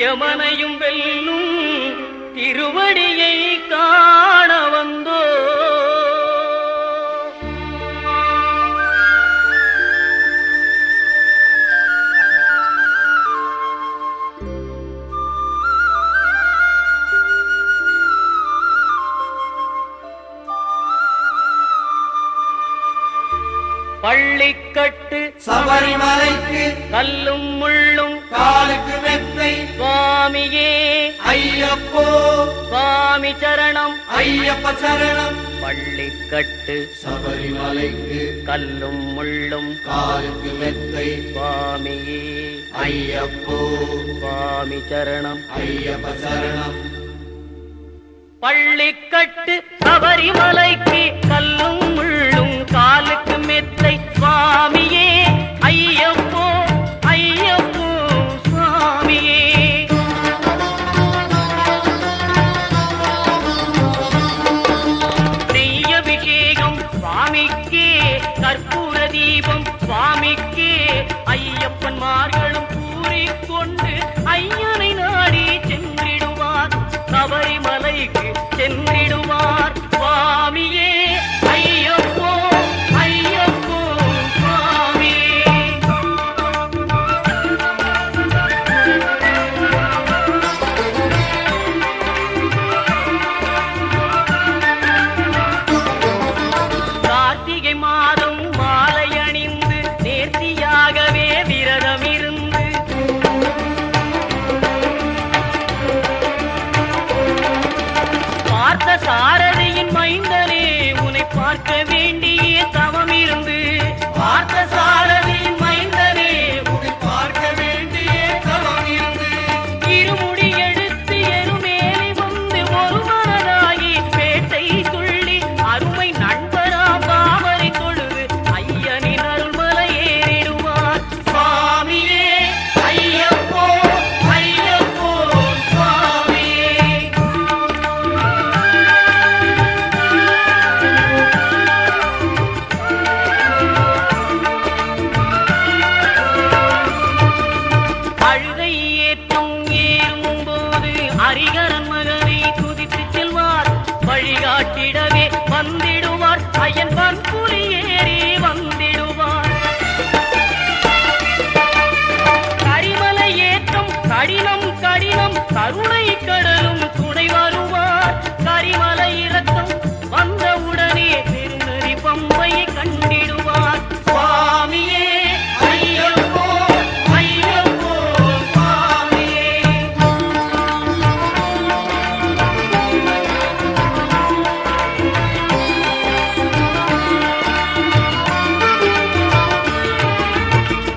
யமனையும் வெல்லும் திருவடியை காண வந்தோ. பள்ளிக்கட்டு சபரிமலைக்கு கல்லும் முள்ளும் காலுக்கு மெத்தை சுவாமியே ஐயப்போ சுவாமி சரணம் ஐயப்ப சரணம். பள்ளிக்கட்டு சபரிமலைக்கு கல்லும் முள்ளும் காலுக்கு மெத்தை சுவாமியே ஐயப்போ சுவாமி சரணம் ஐயப்ப சரணம். பள்ளிக்கட்டு சபரிமலைக்கு கல்லும் முள்ளும் காலுக்கு மெத்தை சுவாமியே ஐயப்போ ஐயப்போ சுவாமியே. நெய்யபிஷேகம் சுவாமிக்கே கற்பூர தீபம் சுவாமிக்கே ஐயப்பன்மார்களும் கூறிக்கொண்டு ஐயனை நாடி சென்றிடுவார் சபரிமலைக்கு சென்றிடுவார் சுவாமியே ஐயப்போ ஐயப்போ சுவாமியே. கார்த்திகை மாதம் மாலை அணிந்து நேர்த்தியாகவே விரதம் இருந்து பார்த்த சாரதியின் மைந்தனே உன்னை பார்க்க வேண்டிய தவம் இருந்து பார்த்த சாரதியின் மைந்தனே உன்னை பார்க்க வேண்டிய தவம் இருந்து இருமுடி எடுத்து எருமேலி வந்து ஒரு மனதாகி பேட்டை துள்ளி அருமை நண்பரா பாவரை தொழுது ஐயனின் அருள்மலை ஏறிடுவார் சுவாமியே ஐயப்போ ஐயப்போ சுவாமியே. அழுகை ஏற்றம் ஏறும்போது ஹரிகரன் மகனை துதித்து செல்வார் வழிகாட்டிடவே வந்திடுவார் ஐயன் பன்புலி ஏறி வந்திடுவார். கரிமலை ஏற்றம் கடினம் கடினம் கருணை கடலும் துணை வருவார். கரிமலை இறக்கம் வந்தவுடனே திருநெறி பம்பை கண்டிடுவார் சுவாமியே ஐயப்போ ஐயப்போ சுவாமியே.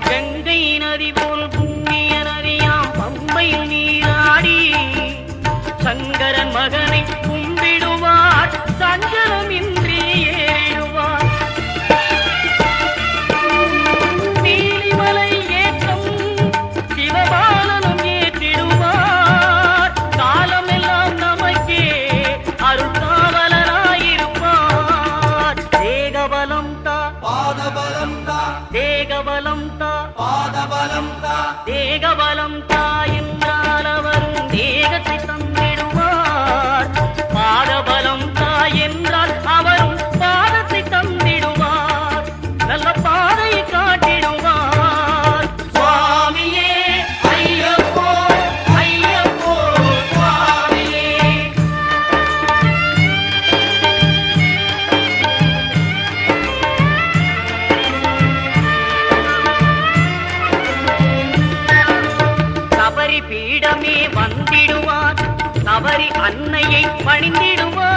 கங்கை நதி போல் புண்ணிய நதியாம் பம்பையில் நீராடி சங்கரன் மகனை கும்பிடுவார் சஞ்சலமின்றி ஏறிடுவார். நீலிமலை ஏற்றம் சிவபாலனும் ஏற்றிடுவார். காலமெல்லாம் நமக்கே அருள்காவலனாயிருப்பார். தேகபலம் தா பாதபலம் தா தேகபலம் தா பாதபலம் தா தேகபலம் தா என்றால் அவரும் தேகத்தை தந்திடுவார். பாதபலம் தா என்றால் அவரும் பாதத்தை தந்திடுவார். நல்ல பாதையை காட்டிடுவார் சுவாமியே ஐயப்போ ஐயப்போ சுவாமியே. சபரி பீடமே வந்திடுவார். சபரி அன்னையை பணிந்திடுவார்.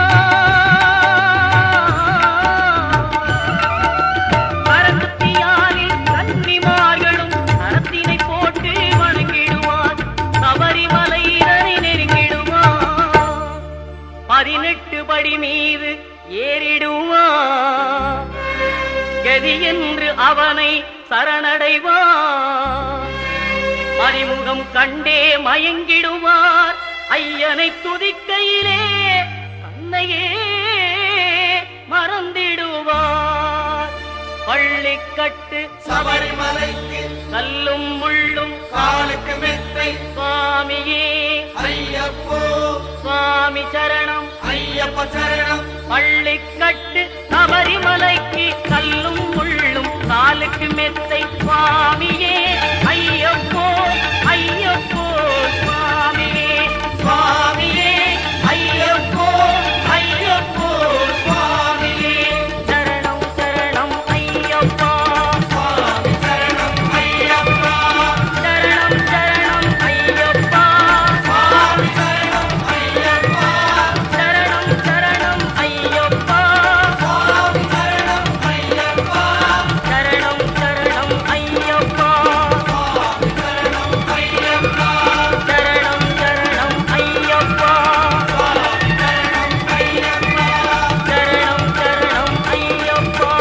கரத்துத்தியாலில் கன்னிமார்களும் கரத்தினை போட்டு வணங்கிடுவார். சபரிமலையினரை நெருங்கிடுவார். 18 படி மீது ஏறிடுவார். கதி என்று அவனை சரணடைவார். அறிமுகம் கண்டே மயங்கிடுவார். ஐயனை துதிக்கையிலே தன்னையே மறந்திடுவார். பள்ளிக்கட்டு சபரிமலைக்கு கல்லும் முள்ளும் காலுக்கு மெத்தை சுவாமியே சுவாமி சரணம் ஐயப்ப சரணம் பள்ளிக்கட்டு சபரிமலைக்கு கல்லும் முள்ளும் காலுக்கு மெத்தை சுவாமியே ஐயப்போ ஐயப்போ சுவாமியே சுவாமியே ஐயப்போ ஐயப்போ சுவாமியே சரணம் சரணம் ஐயப்பா சுவாமி சரணம் ஐயப்பா சரணம் சரணம் ஐயப்பா சுவாமி சரணம் ஐயப்பா சரணம் சரணம் ஐயப்பா சுவாமி சரணம் ஐயப்பா சரணம் சரணம் ஐயப்பா சுவாமி சரணம் ஐயப்பா சரணம் சரணம் ஐயப்பா சுவாமி சரணம் ஐயப்பா சரணம் சரணம் ஐயப்பா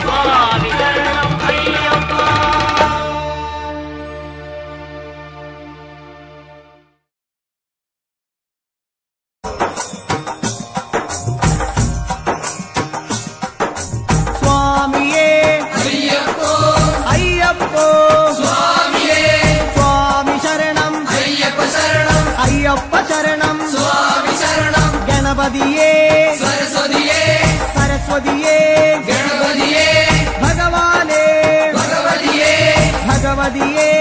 சுவாமி சரணம் ஐயப்பா சுவாமியே ஐயப்போ ஐயப்போ சுவாமியே சுவாமி சரணம் ஐயப்ப சரணம் ஐயப்ப சரணம் சுவாமி சரணம் கணபதியே சரஸ்வதியே சரஸ்வதியே கணபதியே பகவானே பகவதியே பகவதியே